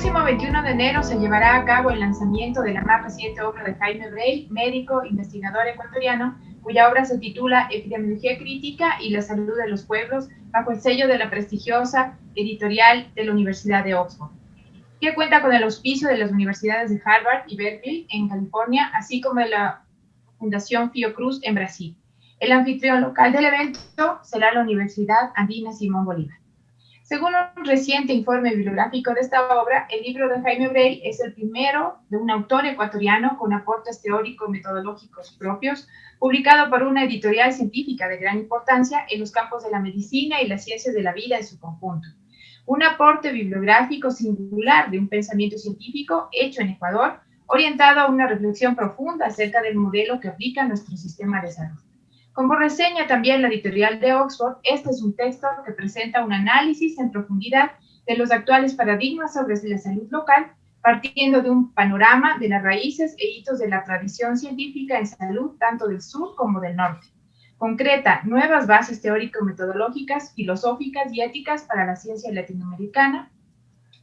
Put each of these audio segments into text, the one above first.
próximo 21 de enero se llevará a cabo el lanzamiento de la más reciente obra de Jaime Breil, médico, investigador ecuatoriano, cuya obra se titula Epidemiología Crítica y la Salud de los Pueblos, bajo el sello de la prestigiosa editorial de la Universidad de Oxford, que cuenta con el auspicio de las universidades de Harvard y Berkeley en California, así como de la Fundación Fiocruz en Brasil. El anfitrión local del evento será la Universidad Andina Simón Bolívar. Según un reciente informe bibliográfico de esta obra, el libro de Jaime Breil es el primero de un autor ecuatoriano con aportes teórico-metodológicos propios, publicado por una editorial científica de gran importancia en los campos de la medicina y las ciencias de la vida en su conjunto. Un aporte bibliográfico singular de un pensamiento científico hecho en Ecuador, orientado a una reflexión profunda acerca del modelo que aplica nuestro sistema de salud. Como reseña también la editorial de Oxford, este es un texto que presenta un análisis en profundidad de los actuales paradigmas sobre la salud local, partiendo de un panorama de las raíces e hitos de la tradición científica en salud tanto del sur como del norte. Concreta nuevas bases teórico-metodológicas, filosóficas y éticas para la ciencia latinoamericana,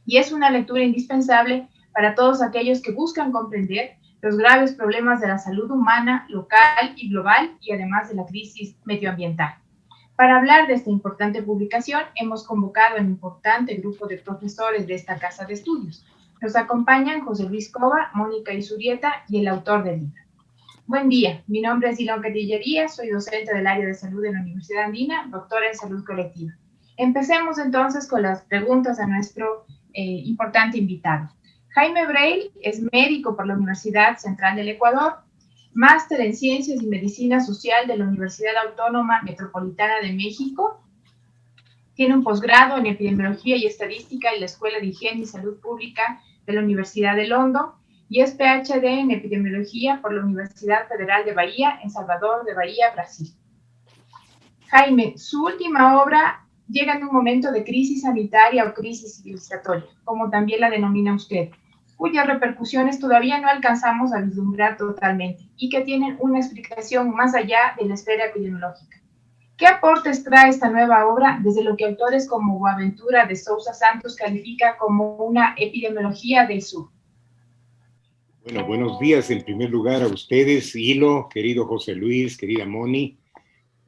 y es una lectura indispensable para todos aquellos que buscan comprender los graves problemas de la salud humana, local y global, y además de la crisis medioambiental. Para hablar de esta importante publicación, hemos convocado a un importante grupo de profesores de esta casa de estudios. Nos acompañan José Luis Cova, Mónica Isurieta y el autor del libro. Buen día, mi nombre es Dilon Catillería, soy docente del área de salud de la Universidad Andina, doctora en salud colectiva. Empecemos entonces con las preguntas a nuestro importante invitado. Jaime Breil es médico por la Universidad Central del Ecuador, máster en Ciencias y Medicina Social de la Universidad Autónoma Metropolitana de México, tiene un posgrado en Epidemiología y Estadística en la Escuela de Higiene y Salud Pública de la Universidad de London y es PhD en Epidemiología por la Universidad Federal de Bahía, en Salvador de Bahía, Brasil. Jaime, su última obra llega en un momento de crisis sanitaria o crisis civilizatoria, como también la denomina usted, cuyas repercusiones todavía no alcanzamos a vislumbrar totalmente y que tienen una explicación más allá de la esfera epidemiológica. ¿Qué aportes trae esta nueva obra desde lo que autores como Boaventura de Sousa Santos califica como una epidemiología del sur? Bueno, buenos días en primer lugar a ustedes, Hilo, querido José Luis, querida Moni,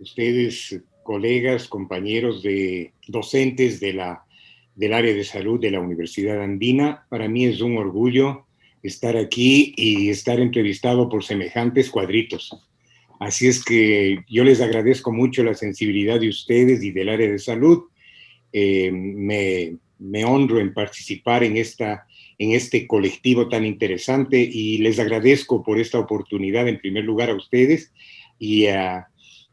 ustedes, colegas, compañeros docentes del área de salud de la Universidad Andina. Para mí es un orgullo estar aquí y estar entrevistado por semejantes cuadritos. Así es que yo les agradezco mucho la sensibilidad de ustedes y del área de salud. Me honro en participar en este colectivo tan interesante y les agradezco por esta oportunidad en primer lugar a ustedes y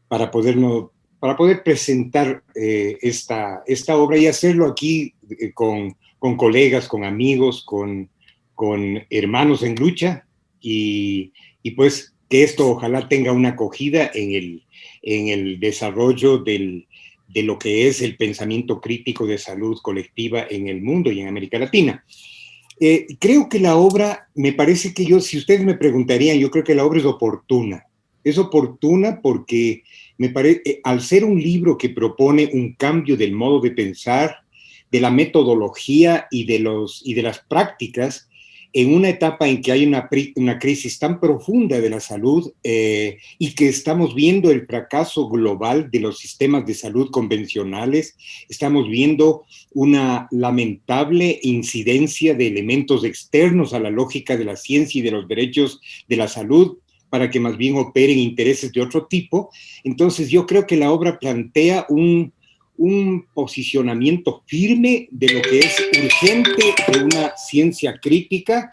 para poder presentar esta obra y hacerlo aquí con colegas, con amigos, con hermanos en lucha y pues que esto ojalá tenga una acogida en el desarrollo de lo que es el pensamiento crítico de salud colectiva en el mundo y en América Latina. Creo que la obra, me parece que si ustedes me preguntarían, yo creo que la obra es oportuna. Es oportuna porque me parece, al ser un libro que propone un cambio del modo de pensar, de la metodología y de las prácticas, en una etapa en que hay una crisis tan profunda de la salud y que estamos viendo el fracaso global de los sistemas de salud convencionales, estamos viendo una lamentable incidencia de elementos externos a la lógica de la ciencia y de los derechos de la salud, para que más bien operen intereses de otro tipo. Entonces yo creo que la obra plantea un posicionamiento firme de lo que es urgente de una ciencia crítica,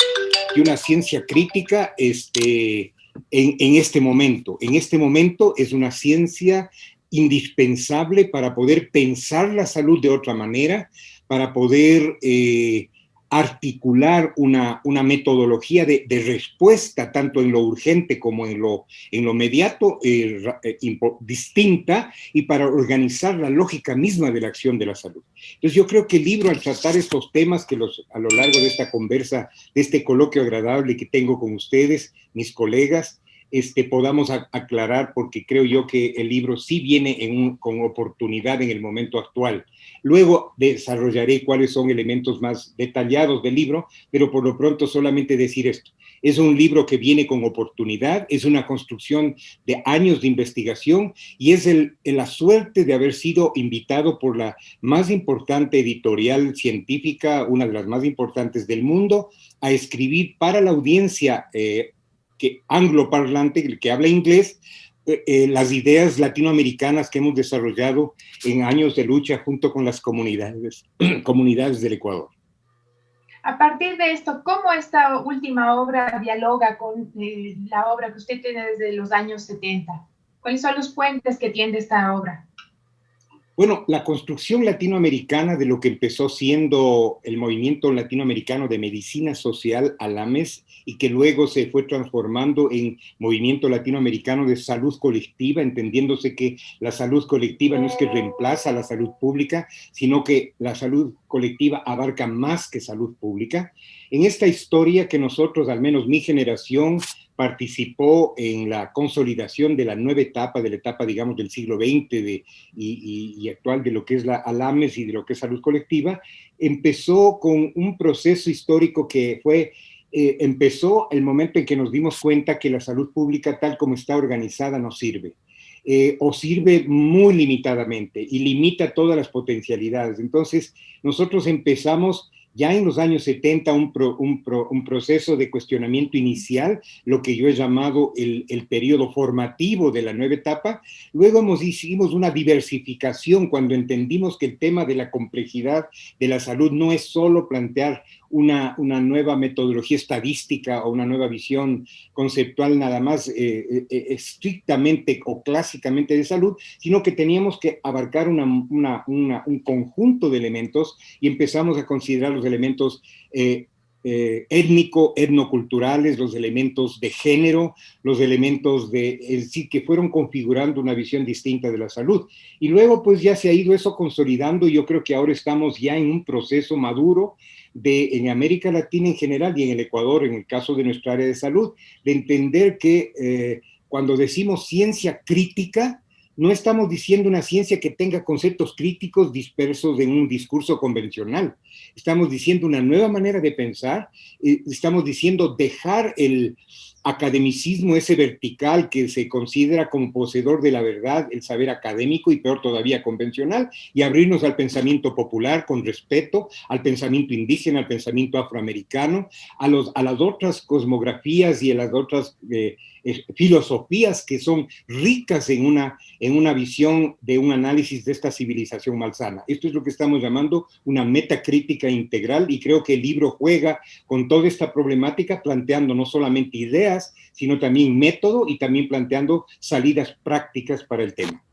en este momento. En este momento es una ciencia indispensable para poder pensar la salud de otra manera, para poder articular una metodología de respuesta tanto en lo urgente como en lo inmediato distinta y para organizar la lógica misma de la acción de la salud. Entonces yo creo que el libro, al tratar estos temas que a lo largo de esta conversa, de este coloquio agradable que tengo con ustedes, mis colegas, podamos aclarar, porque creo yo que el libro sí viene con oportunidad en el momento actual. Luego desarrollaré cuáles son elementos más detallados del libro, pero por lo pronto solamente decir esto. Es un libro que viene con oportunidad, es una construcción de años de investigación y es la suerte de haber sido invitado por la más importante editorial científica, una de las más importantes del mundo, a escribir para la audiencia angloparlante, el que habla inglés, las ideas latinoamericanas que hemos desarrollado en años de lucha junto con las comunidades del Ecuador. A partir de esto, ¿cómo esta última obra dialoga con la obra que usted tiene desde los años 70? ¿Cuáles son los puentes que tiene esta obra? Bueno, la construcción latinoamericana de lo que empezó siendo el movimiento latinoamericano de medicina social, ALAMES, y que luego se fue transformando en movimiento latinoamericano de salud colectiva, entendiéndose que la salud colectiva no es que reemplaza a la salud pública, sino que la salud colectiva abarca más que salud pública. En esta historia que nosotros, al menos mi generación, participó en la consolidación de la nueva etapa, de la etapa, digamos, del siglo XX y actual de lo que es la ALAMES y de lo que es salud colectiva, empezó con un proceso histórico que empezó el momento en que nos dimos cuenta que la salud pública, tal como está organizada, no sirve. O sirve muy limitadamente y limita todas las potencialidades. Entonces, nosotros empezamos ya en los años 70 un proceso de cuestionamiento inicial, lo que yo he llamado el periodo formativo de la nueva etapa. Luego hicimos una diversificación cuando entendimos que el tema de la complejidad de la salud no es solo plantear una nueva metodología estadística o una nueva visión conceptual nada más estrictamente o clásicamente de salud, sino que teníamos que abarcar un conjunto de elementos y empezamos a considerar los elementos etnoculturales, los elementos de género, los elementos sí, que fueron configurando una visión distinta de la salud. Y luego pues ya se ha ido eso consolidando y yo creo que ahora estamos ya en un proceso maduro en América Latina en general y en el Ecuador, en el caso de nuestra área de salud, de entender que cuando decimos ciencia crítica, no estamos diciendo una ciencia que tenga conceptos críticos dispersos en un discurso convencional. Estamos diciendo una nueva manera de pensar, estamos diciendo dejar el academicismo ese vertical que se considera como poseedor de la verdad, el saber académico y peor todavía convencional, y abrirnos al pensamiento popular con respeto, al pensamiento indígena, al pensamiento afroamericano, a las otras cosmografías y a las otras filosofías que son ricas en una visión de un análisis de esta civilización malsana. Esto es lo que estamos llamando una metacrítica integral y creo que el libro juega con toda esta problemática planteando no solamente ideas, sino también método y también planteando salidas prácticas para el tema.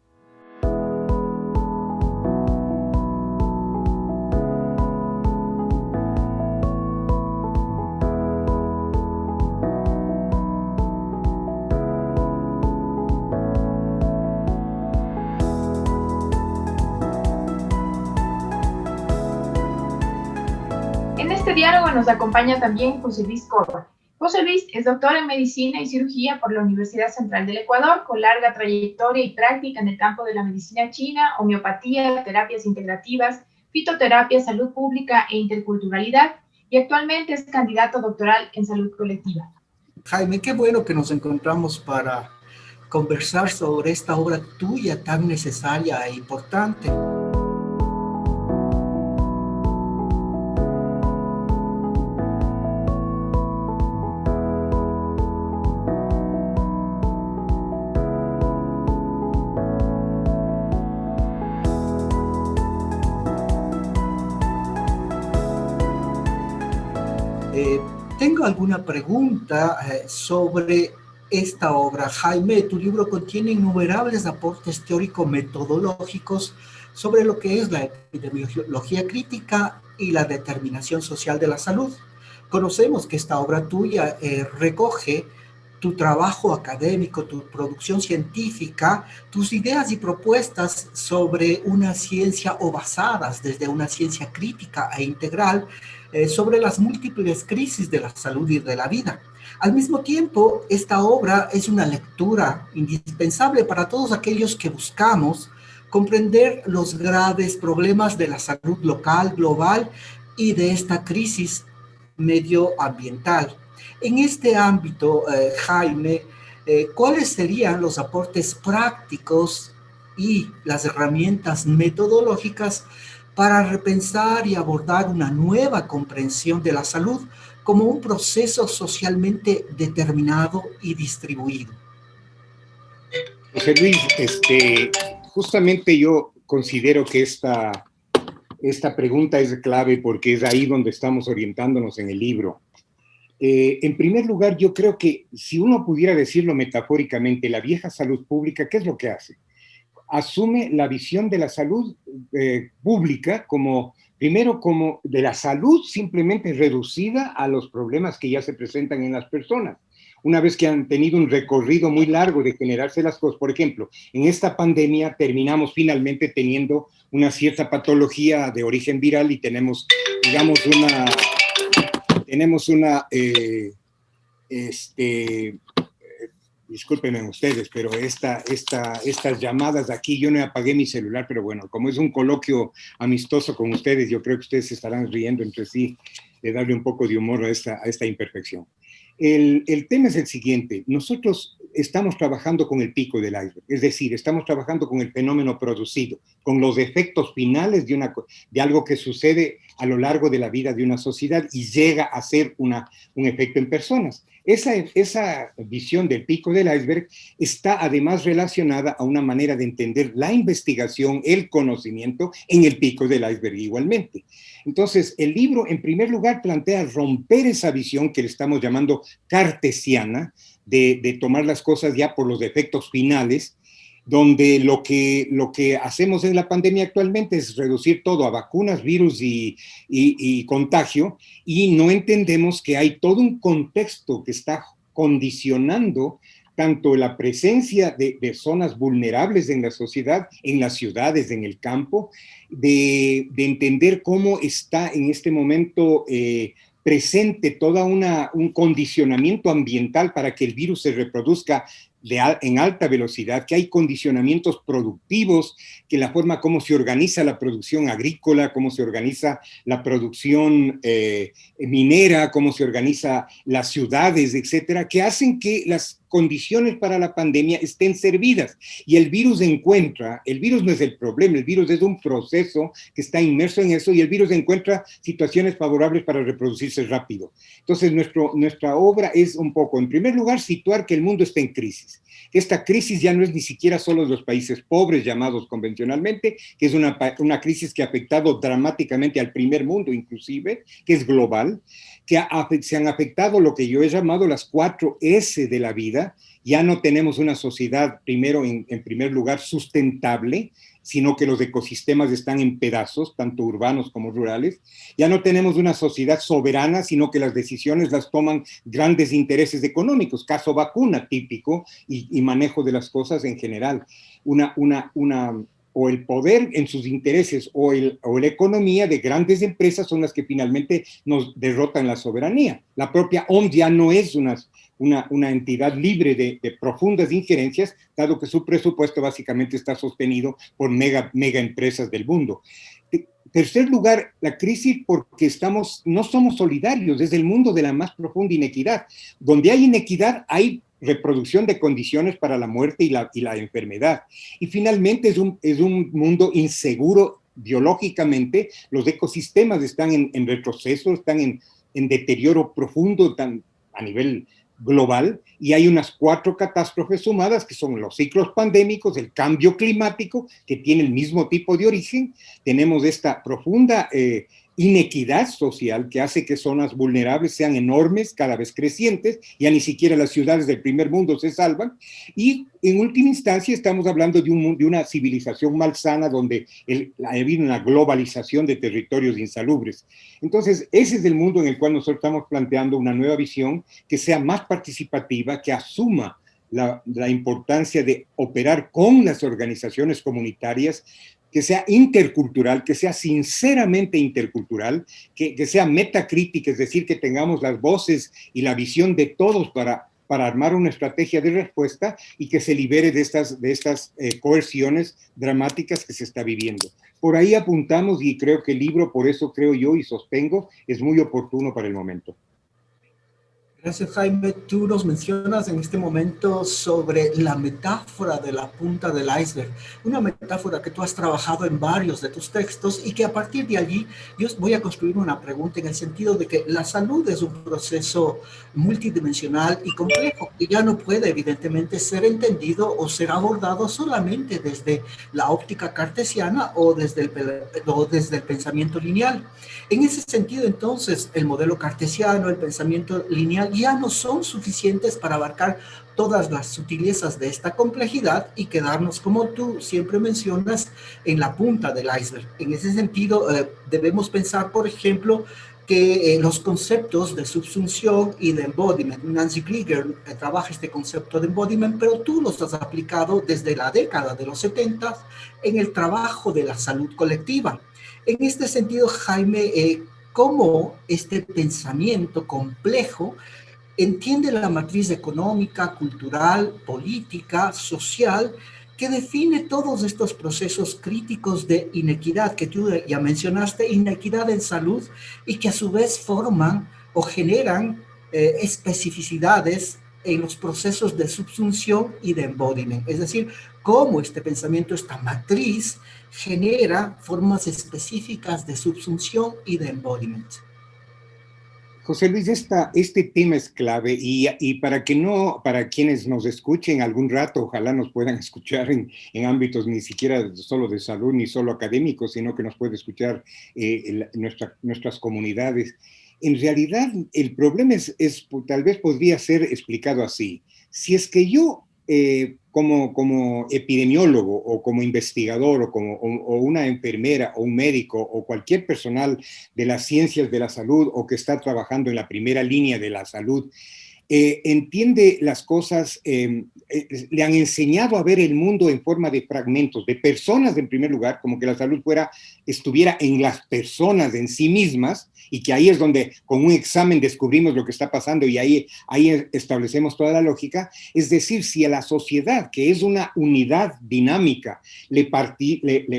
En este diálogo nos acompaña también José Luis Córdoba. José Luis es doctor en Medicina y Cirugía por la Universidad Central del Ecuador, con larga trayectoria y práctica en el campo de la medicina china, homeopatía, terapias integrativas, fitoterapia, salud pública e interculturalidad, y actualmente es candidato doctoral en salud colectiva. Jaime, qué bueno que nos encontramos para conversar sobre esta obra tuya tan necesaria e importante. Tengo alguna pregunta sobre esta obra. Jaime, tu libro contiene innumerables aportes teórico-metodológicos sobre lo que es la epidemiología crítica y la determinación social de la salud. Conocemos que esta obra tuya recoge tu trabajo académico, tu producción científica, tus ideas y propuestas sobre una ciencia o basadas desde una ciencia crítica e integral sobre las múltiples crisis de la salud y de la vida. Al mismo tiempo, esta obra es una lectura indispensable para todos aquellos que buscamos comprender los graves problemas de la salud local, global y de esta crisis medioambiental. En este ámbito, Jaime, ¿cuáles serían los aportes prácticos y las herramientas metodológicas para repensar y abordar una nueva comprensión de la salud como un proceso socialmente determinado y distribuido? José Luis, justamente yo considero que esta pregunta es clave porque es ahí donde estamos orientándonos en el libro. En primer lugar, yo creo que si uno pudiera decirlo metafóricamente, la vieja salud pública, ¿qué es lo que hace? Asume la visión de la salud pública primero como de la salud simplemente reducida a los problemas que ya se presentan en las personas. Una vez que han tenido un recorrido muy largo de generarse las cosas, por ejemplo, en esta pandemia terminamos finalmente teniendo una cierta patología de origen viral y tenemos, digamos, discúlpenme ustedes, pero estas llamadas de aquí, yo no apagué mi celular, pero bueno, como es un coloquio amistoso con ustedes, yo creo que ustedes se estarán riendo entre sí de darle un poco de humor a esta imperfección. El tema es el siguiente: nosotros estamos trabajando con el pico del iceberg, es decir, estamos trabajando con el fenómeno producido, con los efectos finales de algo que sucede a lo largo de la vida de una sociedad y llega a ser un efecto en personas. Esa visión del pico del iceberg está además relacionada a una manera de entender la investigación, el conocimiento en el pico del iceberg igualmente. Entonces, el libro, en primer lugar, plantea romper esa visión que le estamos llamando cartesiana, de tomar las cosas ya por los efectos finales, donde lo que hacemos en la pandemia actualmente es reducir todo a vacunas, virus y contagio, y no entendemos que hay todo un contexto que está condicionando tanto la presencia de zonas vulnerables en la sociedad, en las ciudades, en el campo, de entender cómo está en este momento presente todo un condicionamiento ambiental para que el virus se reproduzca en alta velocidad, que hay condicionamientos productivos, que la forma como se organiza la producción agrícola, cómo se organiza la producción minera, cómo se organiza las ciudades, etcétera, que hacen que las condiciones para la pandemia estén servidas. Y el virus no es el problema, el virus es un proceso que está inmerso en eso y el virus encuentra situaciones favorables para reproducirse rápido. Entonces, nuestra obra es un poco, en primer lugar, situar que el mundo está en crisis. Esta crisis ya no es ni siquiera solo de los países pobres llamados convencionalmente, que es una crisis que ha afectado dramáticamente al primer mundo inclusive, que es global, que se han afectado lo que yo he llamado las 4 S de la vida. Ya no tenemos una sociedad, en primer lugar, sustentable, sino que los ecosistemas están en pedazos, tanto urbanos como rurales. Ya no tenemos una sociedad soberana, sino que las decisiones las toman grandes intereses económicos, caso vacuna típico y manejo de las cosas en general. O el poder en sus intereses o la economía de grandes empresas son las que finalmente nos derrotan la soberanía. La propia OMS ya no es una entidad libre de profundas injerencias, dado que su presupuesto básicamente está sostenido por mega empresas del mundo. En tercer lugar, la crisis porque no somos solidarios, es el mundo de la más profunda inequidad. Donde hay inequidad hay reproducción de condiciones para la muerte y la enfermedad. Y finalmente es un mundo inseguro biológicamente, los ecosistemas están en retroceso, están en deterioro profundo a nivel global, y hay unas 4 catástrofes sumadas que son los ciclos pandémicos, el cambio climático, que tiene el mismo tipo de origen. Tenemos esta profunda inequidad social que hace que zonas vulnerables sean enormes, cada vez crecientes, ya ni siquiera las ciudades del primer mundo se salvan, y en última instancia estamos hablando de una civilización malsana donde ha habido una globalización de territorios insalubres. Entonces, ese es el mundo en el cual nosotros estamos planteando una nueva visión que sea más participativa, que asuma la importancia de operar con las organizaciones comunitarias, que sea intercultural, que sea sinceramente intercultural, que sea metacrítica, es decir, que tengamos las voces y la visión de todos para armar una estrategia de respuesta y que se libere de estas coerciones dramáticas que se está viviendo. Por ahí apuntamos y creo que el libro, por eso creo yo y sostengo, es muy oportuno para el momento. Gracias, Jaime. Tú nos mencionas en este momento sobre la metáfora de la punta del iceberg, una metáfora que tú has trabajado en varios de tus textos y que a partir de allí yo voy a construir una pregunta en el sentido de que la salud es un proceso multidimensional y complejo y ya no puede evidentemente ser entendido o ser abordado solamente desde la óptica cartesiana o desde el pensamiento lineal. En ese sentido, entonces, el modelo cartesiano, el pensamiento lineal, ya no son suficientes para abarcar todas las sutilezas de esta complejidad y quedarnos, como tú siempre mencionas, en la punta del iceberg. En ese sentido, debemos pensar, por ejemplo, que los conceptos de subsunción y de embodiment, Nancy Krieger trabaja este concepto de embodiment, pero tú los has aplicado desde la década de los 70 en el trabajo de la salud colectiva. En este sentido, Jaime, ¿cómo este pensamiento complejo entiende la matriz económica, cultural, política, social, que define todos estos procesos críticos de inequidad que tú ya mencionaste, inequidad en salud, y que a su vez forman o generan especificidades en los procesos de subsunción y de embodiment? Es decir, cómo este pensamiento, esta matriz, genera formas específicas de subsunción y de embodiment. José Luis, este tema es clave y para quienes nos escuchen algún rato, ojalá nos puedan escuchar en ámbitos ni siquiera solo de salud ni solo académicos, sino que nos puede escuchar nuestras comunidades. En realidad, el problema tal vez podría ser explicado así. Si es que yo, como epidemiólogo o como investigador o una enfermera o un médico o cualquier personal de las ciencias de la salud o que está trabajando en la primera línea de la salud, entiende las cosas, le han enseñado a ver el mundo en forma de fragmentos, de personas en primer lugar, como que la salud estuviera en las personas en sí mismas, y que ahí es donde con un examen descubrimos lo que está pasando y ahí establecemos toda la lógica. Es decir, si a la sociedad, que es una unidad dinámica, le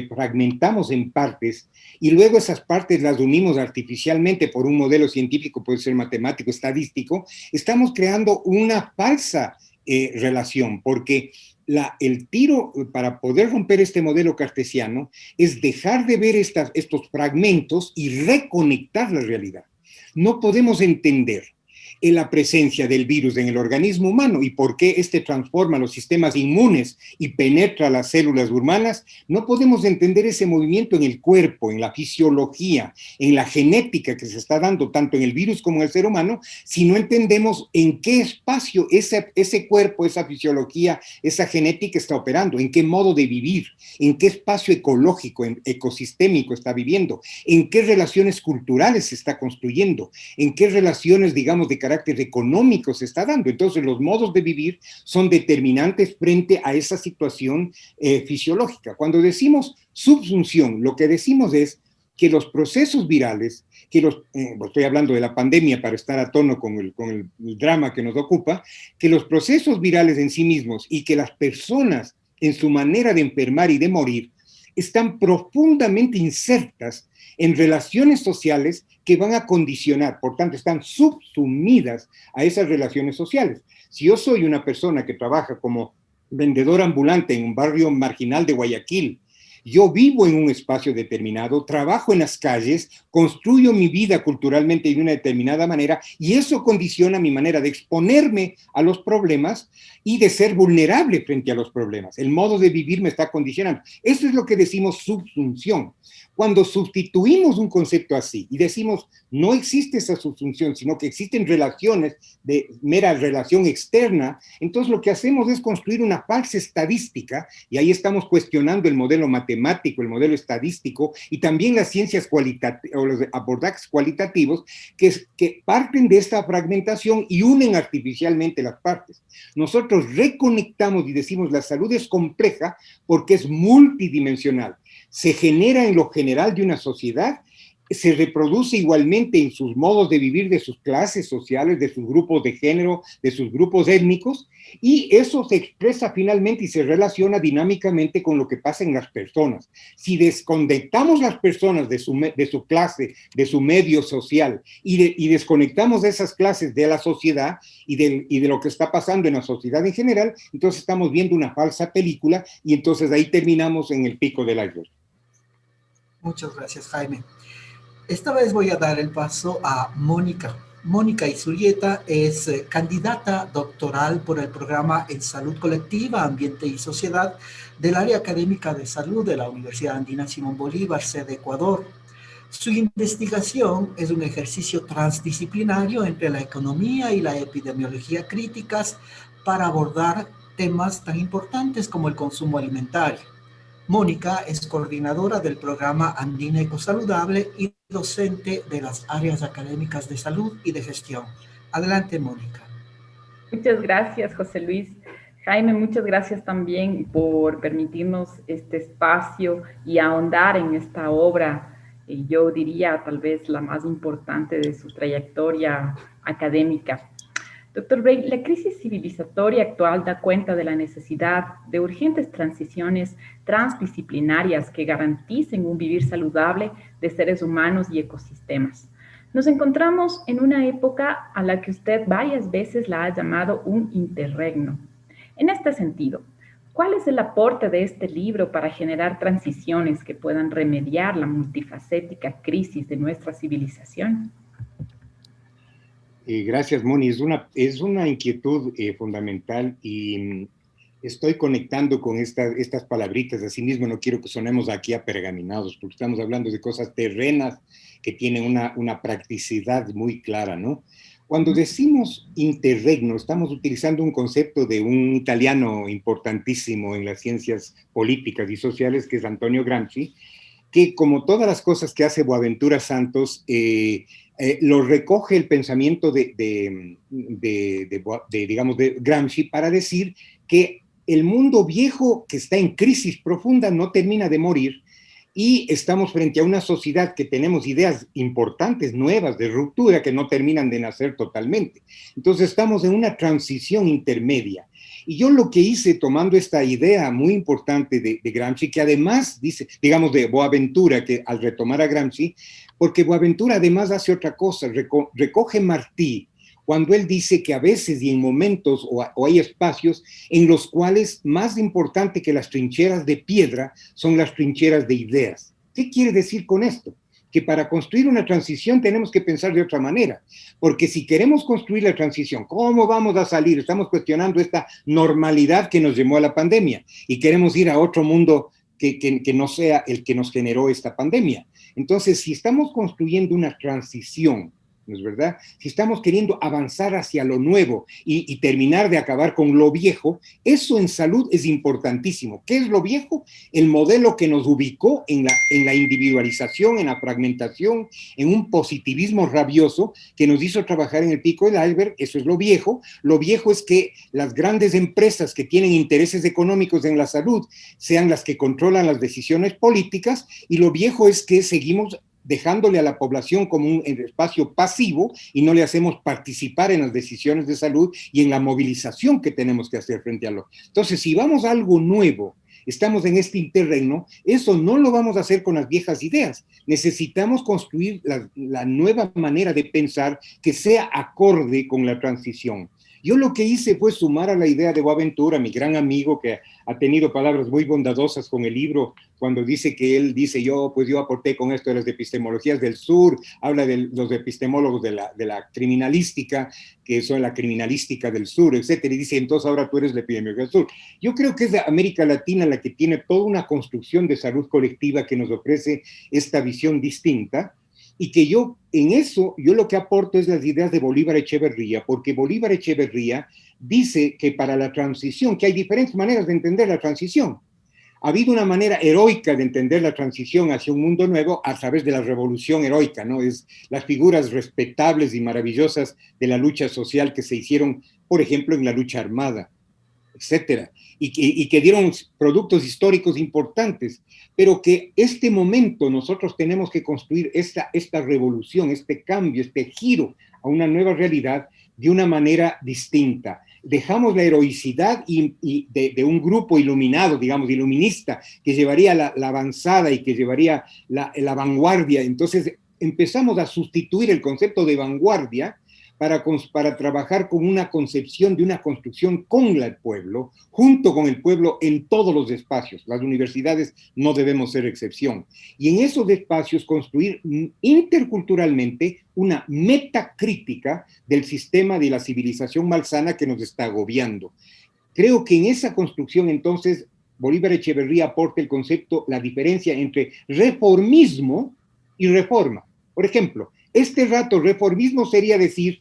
fragmentamos en partes y luego esas partes las unimos artificialmente por un modelo científico, puede ser matemático, estadístico, estamos creando una falsa relación, porque el tiro para poder romper este modelo cartesiano es dejar de ver estos fragmentos y reconectar la realidad. No podemos entender la presencia del virus en el organismo humano y por qué este transforma los sistemas inmunes y penetra las células humanas. No podemos entender ese movimiento en el cuerpo, en la fisiología, en la genética que se está dando tanto en el virus como en el ser humano, si no entendemos en qué espacio ese cuerpo, esa fisiología, esa genética está operando, en qué modo de vivir, en qué espacio ecológico, ecosistémico está viviendo, en qué relaciones culturales se está construyendo, en qué relaciones, digamos, de carácter económico se está dando. Entonces, los modos de vivir son determinantes frente a esa situación fisiológica. Cuando decimos subsunción, lo que decimos es que los procesos virales, estoy hablando de la pandemia para estar a tono con el drama que nos ocupa, que los procesos virales en sí mismos y que las personas en su manera de enfermar y de morir están profundamente insertas en relaciones sociales que van a condicionar, por tanto, están subsumidas a esas relaciones sociales. Si yo soy una persona que trabaja como vendedor ambulante en un barrio marginal de Guayaquil, Yo vivo en un espacio determinado, trabajo en las calles, construyo mi vida culturalmente de una determinada manera y eso condiciona mi manera de exponerme a los problemas y de ser vulnerable frente a los problemas. El modo de vivir me está condicionando. Eso es lo que decimos subsunción. Cuando sustituimos un concepto así y decimos no existe esa subsunción, sino que existen relaciones de mera relación externa, entonces lo que hacemos es construir una falsa estadística y ahí estamos cuestionando el modelo matemático, el modelo estadístico y también las ciencias cualitativas o los abordajes cualitativos que parten de esta fragmentación y unen artificialmente las partes. Nosotros reconectamos y decimos la salud es compleja porque es multidimensional. Se genera en lo general de una sociedad, se reproduce igualmente en sus modos de vivir de sus clases sociales, de sus grupos de género, de sus grupos étnicos, y eso se expresa finalmente y se relaciona dinámicamente con lo que pasa en las personas. Si desconectamos las personas de su clase, de su medio social, y desconectamos de esas clases de la sociedad y de lo que está pasando en la sociedad en general, entonces estamos viendo una falsa película y entonces ahí terminamos en el pico del iceberg. Muchas gracias, Jaime. Esta vez voy a dar el paso a Mónica. Mónica Izurieta es candidata doctoral por el programa en Salud Colectiva, Ambiente y Sociedad del área académica de salud de la Universidad Andina Simón Bolívar, sede Ecuador. Su investigación es un ejercicio transdisciplinario entre la economía y la epidemiología críticas para abordar temas tan importantes como el consumo alimentario. Mónica es coordinadora del programa Andina Ecosaludable y docente de las áreas académicas de salud y de gestión. Adelante, Mónica. Muchas gracias, José Luis. Jaime, muchas gracias también por permitirnos este espacio y ahondar en esta obra, yo diría tal vez la más importante de su trayectoria académica. Doctor Bray, la crisis civilizatoria actual da cuenta de la necesidad de urgentes transiciones transdisciplinarias que garanticen un vivir saludable de seres humanos y ecosistemas. Nos encontramos en una época a la que usted varias veces la ha llamado un interregno. En este sentido, ¿cuál es el aporte de este libro para generar transiciones que puedan remediar la multifacética crisis de nuestra civilización? Gracias, Moni. Es una inquietud fundamental y estoy conectando con estas palabritas. Asimismo, no quiero que sonemos aquí apergaminados, porque estamos hablando de cosas terrenas que tienen una practicidad muy clara, ¿no? Cuando decimos interregno, estamos utilizando un concepto de un italiano importantísimo en las ciencias políticas y sociales, que es Antonio Gramsci, que como todas las cosas que hace Boaventura Santos, lo recoge el pensamiento de Gramsci para decir que el mundo viejo que está en crisis profunda no termina de morir y estamos frente a una sociedad que tenemos ideas importantes, nuevas, de ruptura, que no terminan de nacer totalmente. Entonces estamos en una transición intermedia. Y yo lo que hice tomando esta idea muy importante de Gramsci, que además dice, digamos de Boaventura, que al retomar a Gramsci, porque Boaventura además hace otra cosa, recoge Martí, cuando él dice que a veces y en momentos o hay espacios en los cuales más importante que las trincheras de piedra son las trincheras de ideas. ¿Qué quiere decir con esto? Que para construir una transición tenemos que pensar de otra manera, porque si queremos construir la transición, ¿cómo vamos a salir? Estamos cuestionando esta normalidad que nos llevó a la pandemia y queremos ir a otro mundo que no sea el que nos generó esta pandemia. Entonces, si estamos construyendo una transición, ¿no es verdad? Si estamos queriendo avanzar hacia lo nuevo y terminar de acabar con lo viejo, eso en salud es importantísimo. ¿Qué es lo viejo? El modelo que nos ubicó en la individualización, en la fragmentación, en un positivismo rabioso que nos hizo trabajar en el pico del iceberg. Eso es lo viejo. Lo viejo es que las grandes empresas que tienen intereses económicos en la salud sean las que controlan las decisiones políticas, y lo viejo es que seguimos dejándole a la población como un espacio pasivo y no le hacemos participar en las decisiones de salud y en la movilización que tenemos que hacer frente a lo. Entonces, si vamos a algo nuevo, estamos en este interregno, eso no lo vamos a hacer con las viejas ideas. Necesitamos construir la nueva manera de pensar que sea acorde con la transición. Yo lo que hice fue sumar a la idea de Boaventura, mi gran amigo, que ha tenido palabras muy bondadosas con el libro, cuando dice que él dice, yo aporté con esto de las epistemologías del sur, habla de los epistemólogos de la criminalística, que son la criminalística del sur, etcétera, y dice, entonces ahora tú eres la epidemiología del sur. Yo creo que es de América Latina la que tiene toda una construcción de salud colectiva que nos ofrece esta visión distinta, y que yo lo que aporto es las ideas de Bolívar Echeverría, porque Bolívar Echeverría dice que para la transición, que hay diferentes maneras de entender la transición. Ha habido una manera heroica de entender la transición hacia un mundo nuevo a través de la revolución heroica, ¿no? Es las figuras respetables y maravillosas de la lucha social que se hicieron, por ejemplo, en la lucha armada, etcétera, y que dieron productos históricos importantes, pero que este momento nosotros tenemos que construir esta revolución, este cambio, este giro a una nueva realidad de una manera distinta. Dejamos la heroicidad de un grupo iluminado, digamos, iluminista, que llevaría la avanzada y que llevaría la vanguardia. Entonces empezamos a sustituir el concepto de vanguardia para trabajar con una concepción de una construcción con el pueblo, junto con el pueblo en todos los espacios. Las universidades no debemos ser excepción. Y en esos espacios construir interculturalmente una metacrítica del sistema de la civilización malsana que nos está agobiando. Creo que en esa construcción, entonces, Bolívar Echeverría aporta el concepto, la diferencia entre reformismo y reforma. Por ejemplo, reformismo sería decir,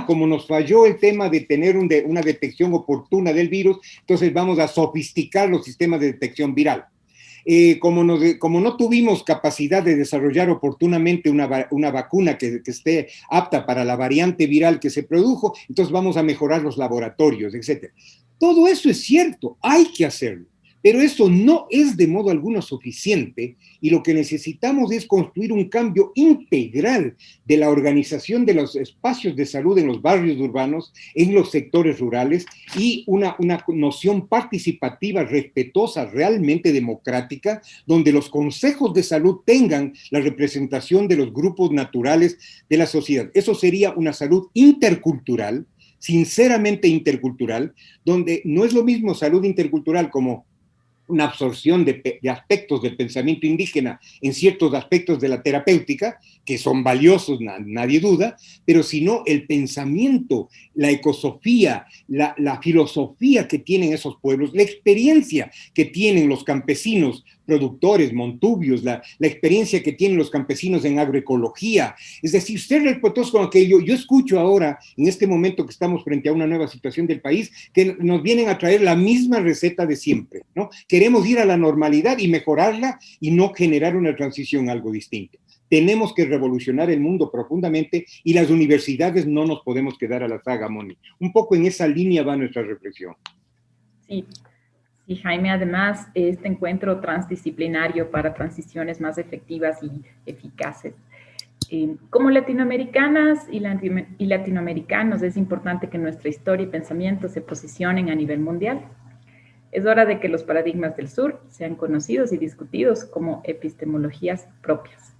como nos falló el tema de tener una detección oportuna del virus, entonces vamos a sofisticar los sistemas de detección viral. Como no tuvimos capacidad de desarrollar oportunamente una vacuna que esté apta para la variante viral que se produjo, entonces vamos a mejorar los laboratorios, etc. Todo eso es cierto, hay que hacerlo. Pero eso no es de modo alguno suficiente y lo que necesitamos es construir un cambio integral de la organización de los espacios de salud en los barrios urbanos, en los sectores rurales y una noción participativa, respetuosa, realmente democrática, donde los consejos de salud tengan la representación de los grupos naturales de la sociedad. Eso sería una salud intercultural, sinceramente intercultural, donde no es lo mismo salud intercultural como una absorción de aspectos del pensamiento indígena en ciertos aspectos de la terapéutica, que son valiosos, nadie duda, pero sino el pensamiento, la ecosofía, la filosofía que tienen esos pueblos, la experiencia que tienen los campesinos productores, montubios, la experiencia que tienen los campesinos en agroecología, es decir, ser respetuosos con aquello. Yo escucho ahora, en este momento que estamos frente a una nueva situación del país, que nos vienen a traer la misma receta de siempre, ¿no? Queremos ir a la normalidad y mejorarla y no generar una transición a algo distinto. Tenemos que revolucionar el mundo profundamente y las universidades no nos podemos quedar a la saga, Moni. Un poco en esa línea va nuestra reflexión. Sí. Y Jaime, además, este encuentro transdisciplinario para transiciones más efectivas y eficaces. Como latinoamericanas y latinoamericanos, es importante que nuestra historia y pensamiento se posicionen a nivel mundial. Es hora de que los paradigmas del sur sean conocidos y discutidos como epistemologías propias.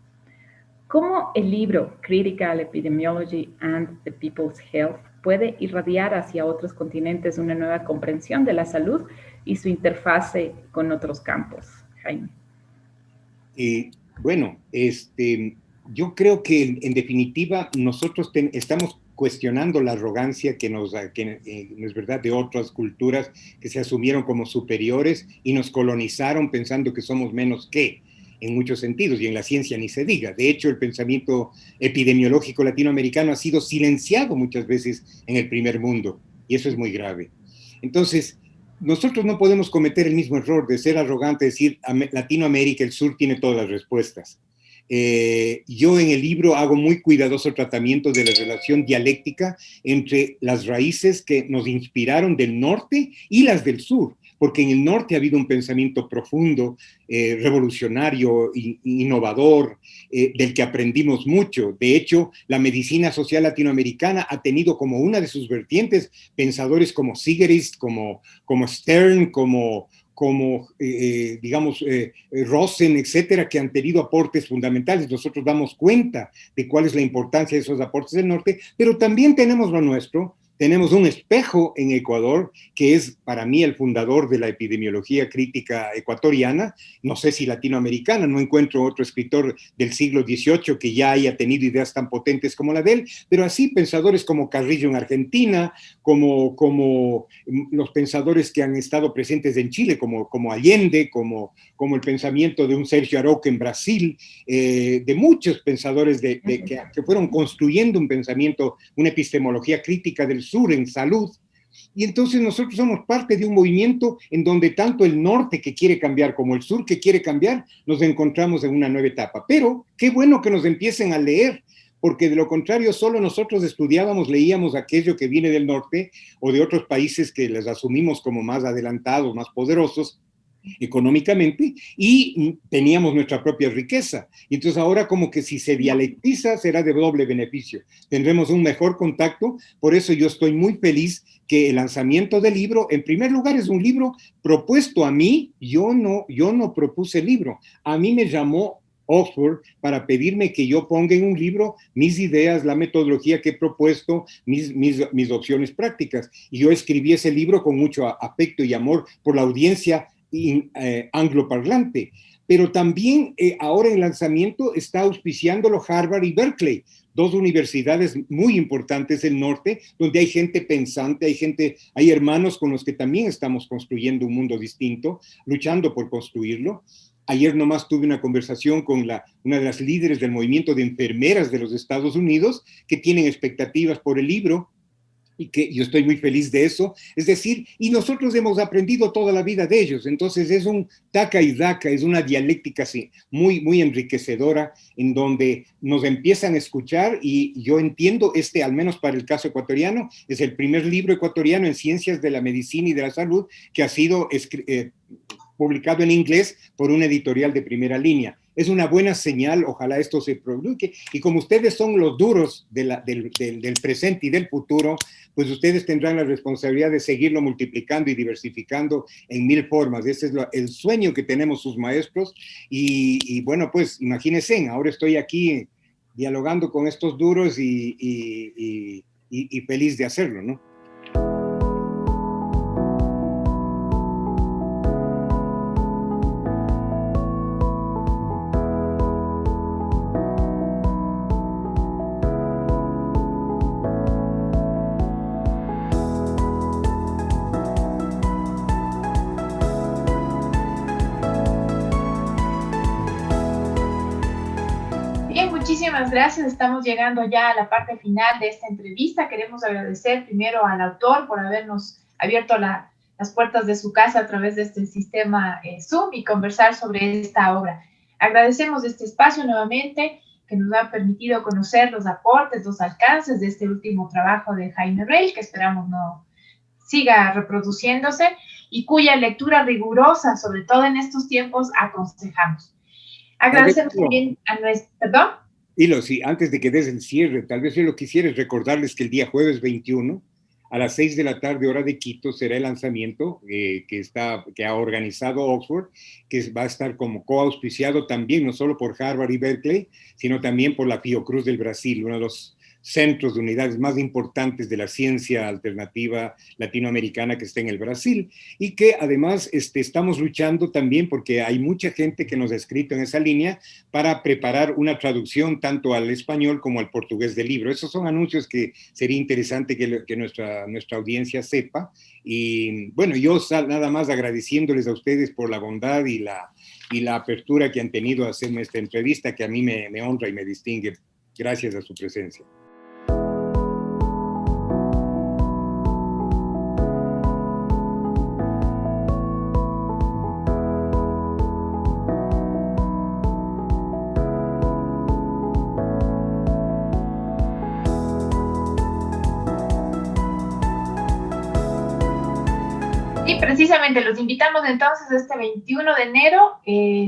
¿Cómo el libro Critical Epidemiology and the People's Health puede irradiar hacia otros continentes una nueva comprensión de la salud y su interfase con otros campos, Jaime? Bueno, yo creo que en definitiva nosotros estamos cuestionando la arrogancia que no es verdad, de otras culturas que se asumieron como superiores y nos colonizaron pensando que somos menos que, en muchos sentidos, y en la ciencia ni se diga. De hecho, el pensamiento epidemiológico latinoamericano ha sido silenciado muchas veces en el primer mundo, y eso es muy grave. Entonces, nosotros no podemos cometer el mismo error de ser arrogante, decir, Latinoamérica, el sur tiene todas las respuestas. Yo en el libro hago muy cuidadoso tratamiento de la relación dialéctica entre las raíces que nos inspiraron del norte y las del sur, porque en el norte ha habido un pensamiento profundo, revolucionario, innovador, del que aprendimos mucho. De hecho, la medicina social latinoamericana ha tenido como una de sus vertientes pensadores como Sigerist, como Stern, como Rosen, etcétera, que han tenido aportes fundamentales. Nosotros damos cuenta de cuál es la importancia de esos aportes del norte, pero también tenemos lo nuestro. Tenemos un espejo en Ecuador, que es para mí el fundador de la epidemiología crítica ecuatoriana, no sé si latinoamericana, no encuentro otro escritor del siglo XVIII que ya haya tenido ideas tan potentes como la de él, pero así pensadores como Carrillo en Argentina, como los pensadores que han estado presentes en Chile, como Allende, como el pensamiento de un Sergio Aroca en Brasil, de muchos pensadores que fueron construyendo un pensamiento, una epistemología crítica del sur en salud. Y entonces nosotros somos parte de un movimiento en donde tanto el norte que quiere cambiar como el sur que quiere cambiar, nos encontramos en una nueva etapa. Pero qué bueno que nos empiecen a leer, porque de lo contrario solo nosotros estudiábamos, leíamos aquello que viene del norte o de otros países que les asumimos como más adelantados, más poderosos económicamente, y teníamos nuestra propia riqueza. Y entonces ahora como que si se dialectiza será de doble beneficio. Tendremos un mejor contacto, por eso yo estoy muy feliz que el lanzamiento del libro, en primer lugar, es un libro propuesto a mí. Yo no propuse el libro, a mí me llamó Oxford para pedirme que yo ponga en un libro mis ideas, la metodología que he propuesto, mis opciones prácticas. Y yo escribí ese libro con mucho afecto y amor por la audiencia angloparlante. Pero también ahora en lanzamiento está auspiciándolo Harvard y Berkeley, dos universidades muy importantes del norte, donde hay gente pensante, hay hermanos con los que también estamos construyendo un mundo distinto, luchando por construirlo. Ayer nomás tuve una conversación con una de las líderes del movimiento de enfermeras de los Estados Unidos que tienen expectativas por el libro y que yo estoy muy feliz de eso. Es decir, y nosotros hemos aprendido toda la vida de ellos. Entonces es un taca y daca, es una dialéctica así, muy, muy enriquecedora en donde nos empiezan a escuchar y yo entiendo al menos para el caso ecuatoriano, es el primer libro ecuatoriano en ciencias de la medicina y de la salud que ha sido publicado en inglés por una editorial de primera línea. Es una buena señal, ojalá esto se produzca, y como ustedes son los duros del presente y del futuro, pues ustedes tendrán la responsabilidad de seguirlo multiplicando y diversificando en 1000 formas. Ese es el sueño que tenemos sus maestros, y bueno, pues imagínense, ahora estoy aquí dialogando con estos duros y feliz de hacerlo, ¿no? Muchísimas gracias, estamos llegando ya a la parte final de esta entrevista. Queremos agradecer primero al autor por habernos abierto las puertas de su casa a través de este sistema Zoom y conversar sobre esta obra. Agradecemos este espacio nuevamente que nos ha permitido conocer los aportes, los alcances de este último trabajo de Jaime Breil, que esperamos no siga reproduciéndose y cuya lectura rigurosa, sobre todo en estos tiempos, aconsejamos. Agradecemos también a nuestro... ¿Perdón? Hilo, sí, antes de que des el cierre, tal vez yo lo quisiera es recordarles que el día jueves 21, a las 6 de la tarde, hora de Quito, será el lanzamiento que ha organizado Oxford, que va a estar como coauspiciado también, no solo por Harvard y Berkeley, sino también por la Fiocruz del Brasil, uno de los centros de unidades más importantes de la ciencia alternativa latinoamericana que está en el Brasil, y que además estamos luchando también porque hay mucha gente que nos ha escrito en esa línea para preparar una traducción tanto al español como al portugués del libro. Esos son anuncios que sería interesante que nuestra audiencia sepa. Y bueno, yo nada más agradeciéndoles a ustedes por la bondad y la apertura que han tenido a hacerme esta entrevista, que a mí me honra y me distingue. Gracias a su presencia. Y precisamente los invitamos entonces este 21 de enero,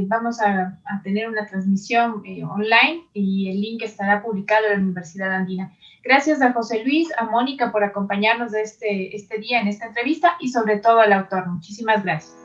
vamos a tener una transmisión online y el link estará publicado en la Universidad Andina. Gracias a José Luis, a Mónica por acompañarnos este día en esta entrevista y sobre todo al autor. Muchísimas gracias.